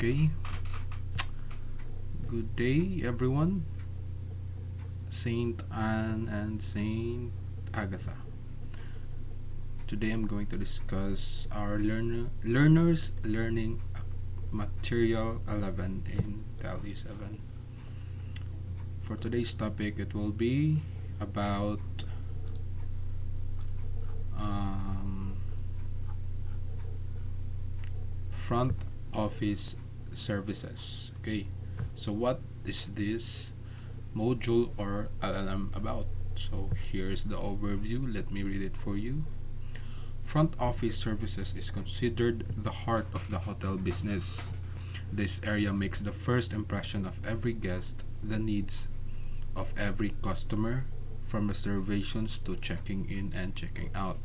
Okay, good day everyone, Saint Anne and Saint Agatha. Today I'm going to discuss our learners learning material 11 in TLE 7. For today's topic, it will be about front office services. Okay, so what is this module or LLM about? So here's the overview. Let me read it for you. Front office services is considered the heart of the hotel business. This area makes the first impression of every guest, the needs of every customer, from reservations to checking in and checking out.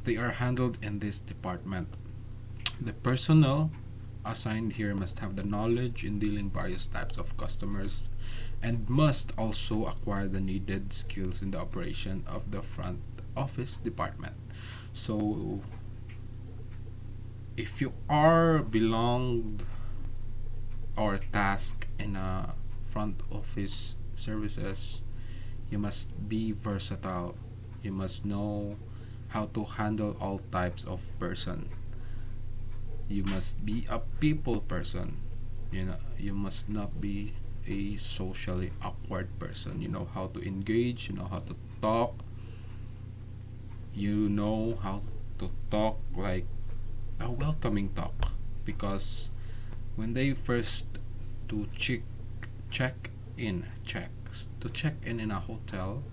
They are handled in this department. The personnel assigned here must have the knowledge in dealing various types of customers and must also acquire the needed skills in the operation of the front office department. So if you are belonged or tasked in a front office services, you must be versatile. You must know how to handle all types of person. You must be a people person. You must not be a socially awkward person. You know how to engage, you know how to talk, you know how to talk like a welcoming talk, because when they first to check in in a hotel,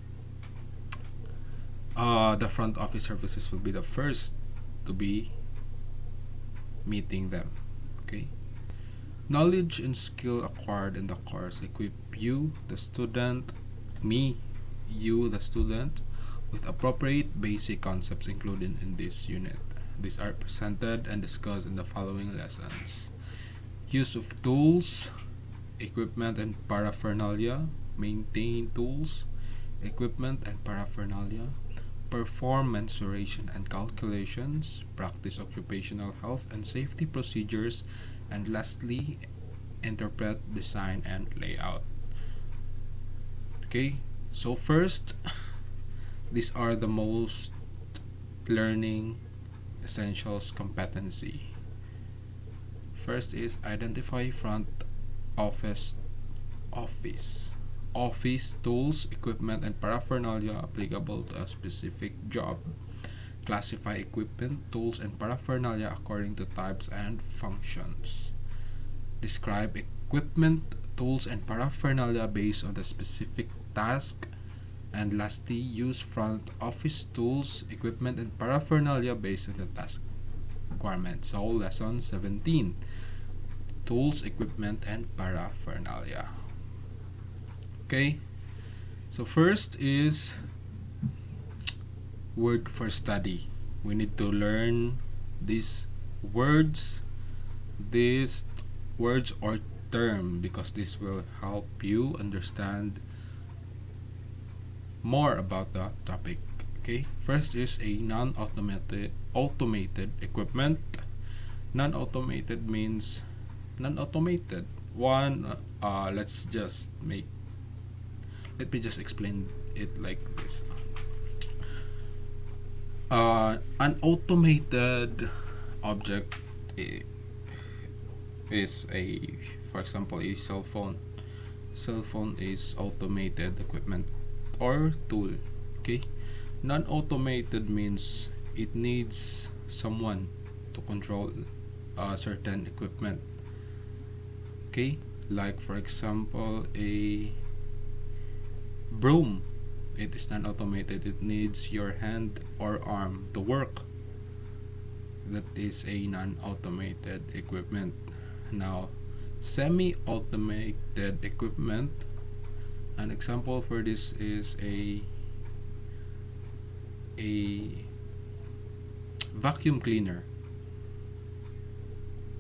the front office services will be the first to be meeting them. Okay, knowledge and skill acquired in the course equip you the student me you the student with appropriate basic concepts included in this unit. These are presented and discussed in the following lessons: use of tools, equipment and paraphernalia, maintain tools, equipment and paraphernalia, perform mensuration and calculations, practice occupational health and safety procedures, and lastly, interpret design and layout. Okay, so first, these are the most learning essentials competency. First is identify front office office tools, equipment and paraphernalia applicable to a specific job. Classify equipment, tools and paraphernalia according to types and functions. Describe equipment, tools and paraphernalia based on the specific task. And lastly, use front office tools, equipment and paraphernalia based on the task requirement. So lesson 17, tools, equipment and paraphernalia. Okay, so first is word for study. We need to learn these words or term, because this will help you understand more about the topic. Okay, first is a automated equipment. Non-automated means non-automated one. Let me just explain it like this. An automated object is for example, a cell phone. Cell phone is automated equipment or tool. Okay, non-automated means it needs someone to control certain equipment. Okay, like for example, a broom. It is non-automated. It needs your hand or arm to work. That is a non-automated equipment. Now, semi-automated equipment, an example for this is a vacuum cleaner.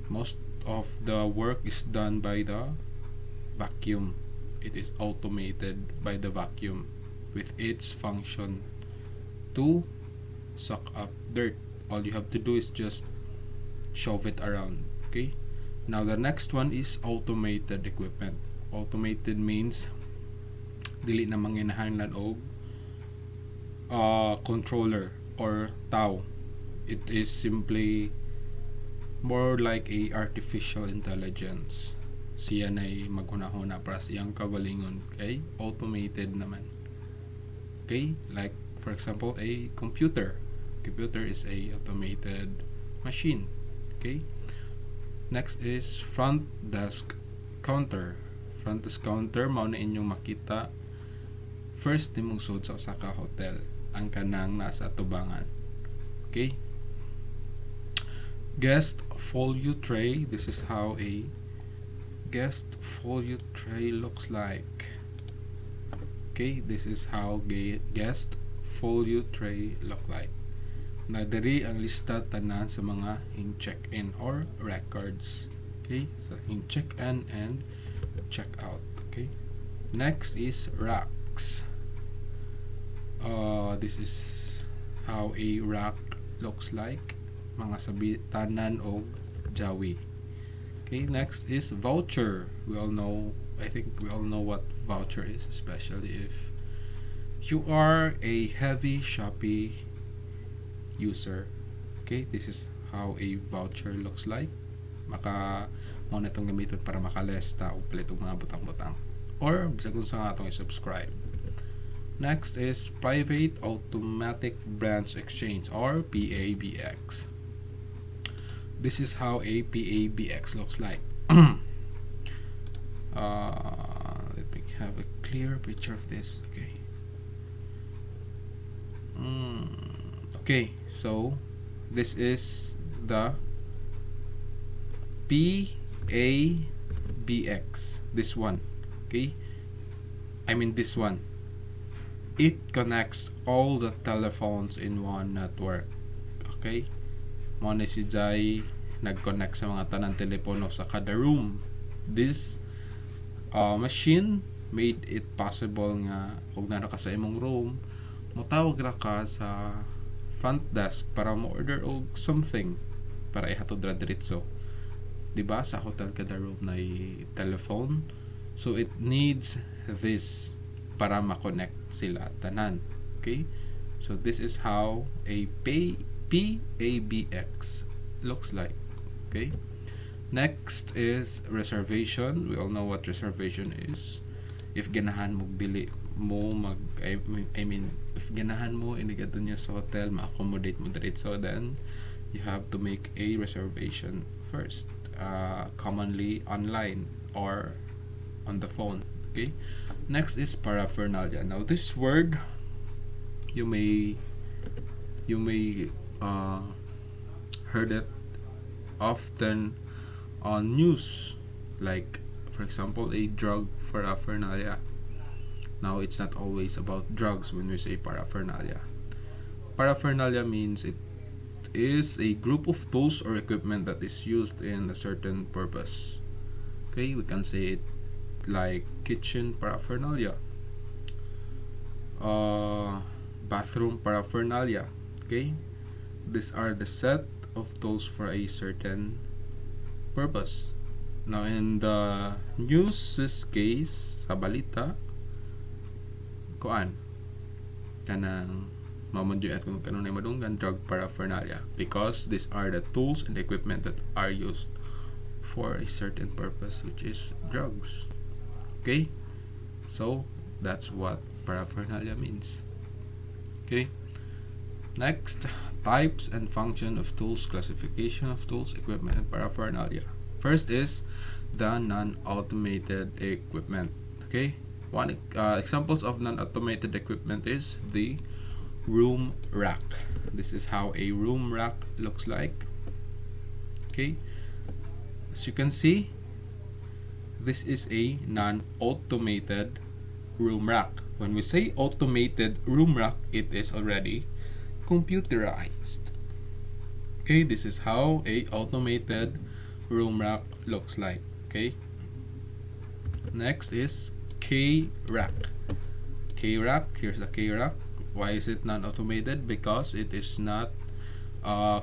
Most of the work is done by the vacuum. It is automated by the vacuum with its function to suck up dirt. All you have to do is just shove it around. Okay, Now the next one is automated equipment. Automated means dili na manginahanglan og controller or tao. It is simply more like a artificial intelligence. Siya na'y maghuna-huna para sa iyang kabalingon. Okay? Automated naman. Okay? Like, for example, a computer. Computer is a automated machine. Okay? Next is front desk counter. Front desk counter, mao na inyong makita first nimong sud sa usa ka hotel ang kanang nasa atubangan. Okay? Guest folio tray. This is how a guest folio tray looks like. Okay, this is how guest folio tray look like. Na diri ang lista tanan sa mga in check-in or records. Okay, so in check-in and check-out. Okay, next is racks. This is how a rack looks like. Mga sabitanan o jawi. Okay, next is voucher. I think we all know what voucher is, especially if you are a heavy Shopee user. Okay, this is how a voucher looks like. Mo na itong gamiton para makalesta o palit og mga butang-butang. Or bisag kung sa nga itong i-subscribe. Next is private automatic branch exchange or PABX. This is how a PABX looks like. Let me have a clear picture of this. Okay. Okay, so this is the PABX. This one. Okay. I mean this one. It connects all the telephones in one network. Okay? Mo ni si Jai nag-connect sa mga tanang telepono sa kada room. This machine made it possible nga kung naro ka sa imong room, motawag ra ka sa front desk para mo order og something para ihatod ra diretso. Diba sa hotel kada room na telephone, so it needs this para ma-connect sila tanan. Okay? So this is how a PABX looks like. Okay? Next is reservation. We all know what reservation is. If ganahan mo dili mo if ganahan mo inigadto niyo sa hotel, ma-accommodate mo diretso, then you have to make a reservation first. Commonly online or on the phone. Okay? Next is paraphernalia. Now this word you may heard it often on news, like for example a drug paraphernalia. Now it's not always about drugs when we say paraphernalia. Paraphernalia means it is a group of tools or equipment that is used in a certain purpose. Okay, we can say it like kitchen paraphernalia, bathroom paraphernalia. Okay, these are the set of tools for a certain purpose. Now in the news case sa balita, kuan kanang mamadyo at kung kanunay madunggan drug paraphernalia, because these are the tools and equipment that are used for a certain purpose, which is drugs. Okay, so that's what paraphernalia means. Okay, next, types and function of tools, classification of tools, equipment, and paraphernalia. First is the non-automated equipment. Okay, one examples of non-automated equipment is the room rack. This is how a room rack looks like. Okay, as you can see, this is a non-automated room rack. When we say automated room rack, it is already computerized. Okay, this is how a automated room rack looks like. Okay, next is K-rack. K-rack, here's the K-rack. Why is it non-automated? Because it is not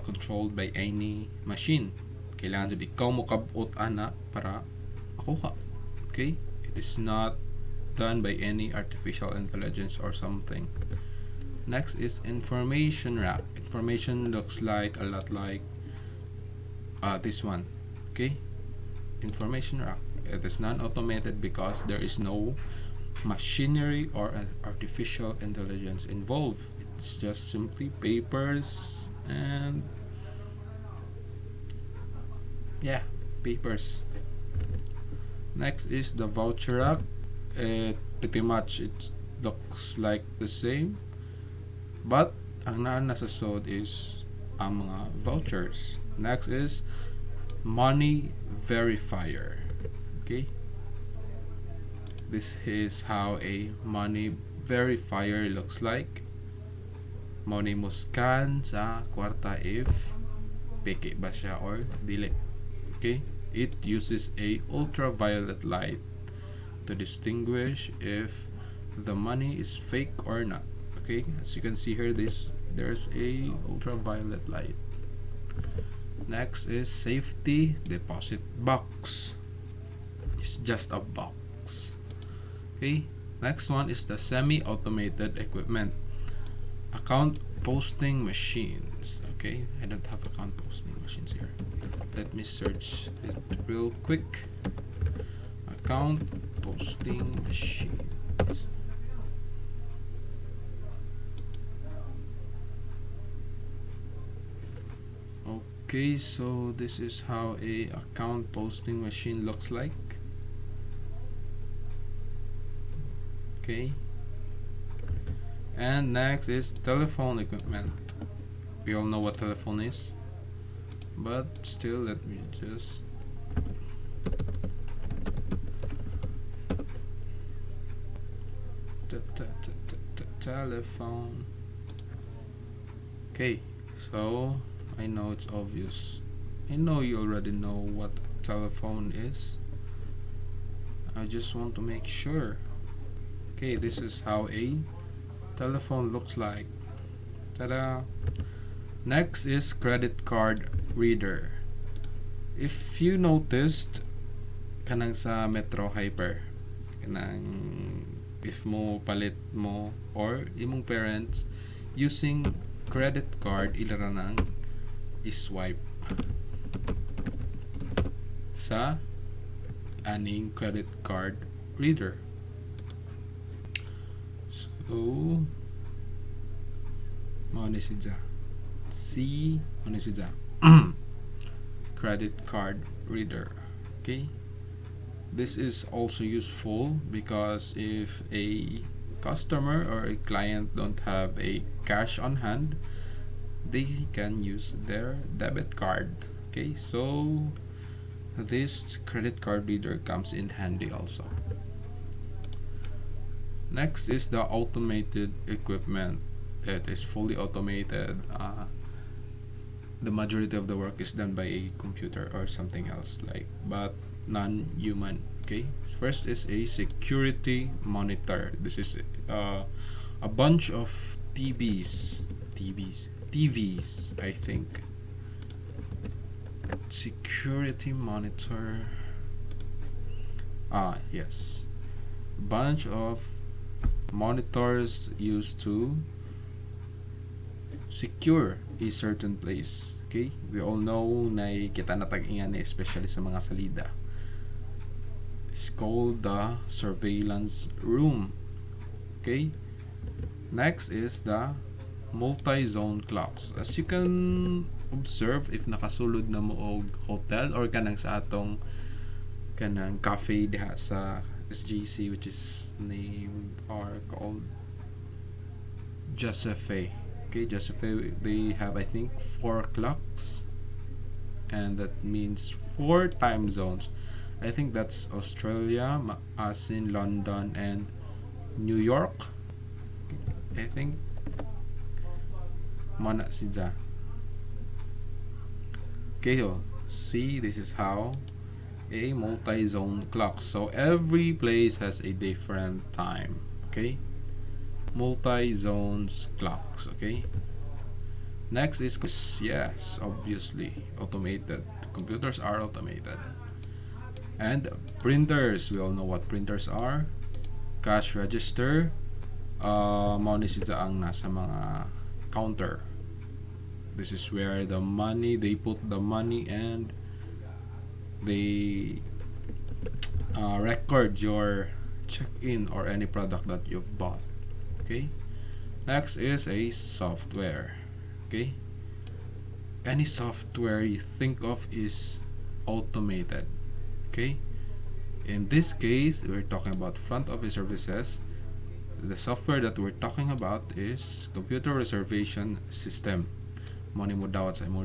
controlled by any machine. Kailangan jud ikaw mo kabut ana para makuha. Okay? It is not done by any artificial intelligence or something. Next is information wrap. Information looks like a lot like this one. Okay? Information wrap. It is non-automated because there is no machinery or an artificial intelligence involved. It's just simply papers and yeah, papers. Next is the voucher app. Pretty much it looks like the same, but ang nasasod is ang mga vouchers. Next is money verifier. Okay, this is how a money verifier looks like. Money mo scan sa kwarta if peke ba siya or dili. Okay, it uses a ultraviolet light to distinguish if the money is fake or not. Okay, as you can see here, there's a ultraviolet light. Next is safety deposit box. It's just a box. Okay, next one is the semi-automated equipment. Account posting machines. Okay, I don't have account posting machines here. Let me search it real quick. Account posting machines. Okay, so this is how a account posting machine looks like. Okay, and next is telephone equipment. We all know what telephone is, but still, let me just telephone. Okay, so I know it's obvious. I know you already know what telephone is. I just want to make sure. Okay, this is how a telephone looks like. Ta-da! Next is credit card reader. If you noticed, kanang sa Metro Hyper, kanang if mo palit mo or imong parents using credit card, ilara nang iswipe sa aning credit card reader. So, mao ni siya. Mao ni siya. Credit card reader. Okay? This is also useful because if a customer or a client don't have a cash on hand, they can use their debit card. Okay, so this credit card reader comes in handy also. Next is the automated equipment. It is fully automated. The majority of the work is done by a computer or something else, like, but non-human. Okay, first is a security monitor. This is a bunch of TVs, I think. Security monitor. Yes, bunch of monitors used to secure a certain place. Okay, we all know na kita natag-ingan especially sa mga salida. It's called the surveillance room. Okay, next is the multi-zone clocks. As you can observe, if nakasulod na mo og hotel or kanang sa atong kanang cafe diha sa SGC, which is named or called Josefe. Okay, Josefe, they have, I think, 4 clocks, and that means 4 time zones. I think that's Australia, as in London and New York. I think mana siya. Okay, so see, this is how a multi-zone clock. So every place has a different time. Okay, multi-zones clocks. Okay, Next is yes, obviously automated. Computers are automated. And printers, we all know what printers are. Cash register, mao ni sila ang nasa mga counter. This is where the money, they put the money and they record your check-in or any product that you've bought. Okay. Next is a software. Okay. Any software you think of is automated. Okay. In this case, we're talking about front office services. The software that we're talking about is computer reservation system. Money mo dawat sa imo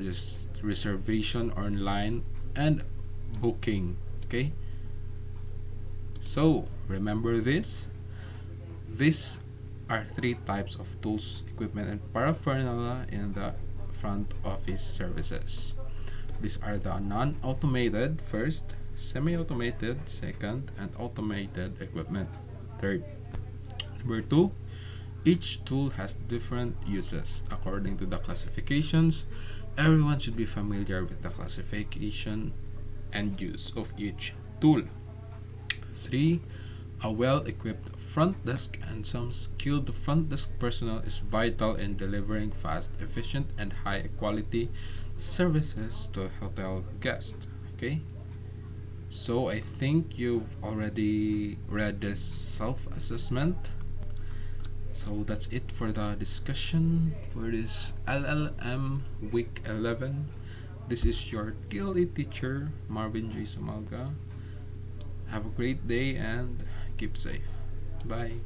reservation online and booking. Okay. So remember this. These are three types of tools, equipment, and paraphernalia in the front office services. These are the non-automated first, semi-automated second, and automated equipment third. Number two, each tool has different uses according to the classifications. Everyone should be familiar with the classification and use of each tool. 3. A well-equipped front desk and some skilled front desk personnel is vital in delivering fast, efficient, and high-quality services to hotel guests. Okay? So I think you've already read this self-assessment. So that's it for the discussion for this LLM week 11. This is your TLE teacher, Marvin J. Sumalga. Have a great day and keep safe. Bye.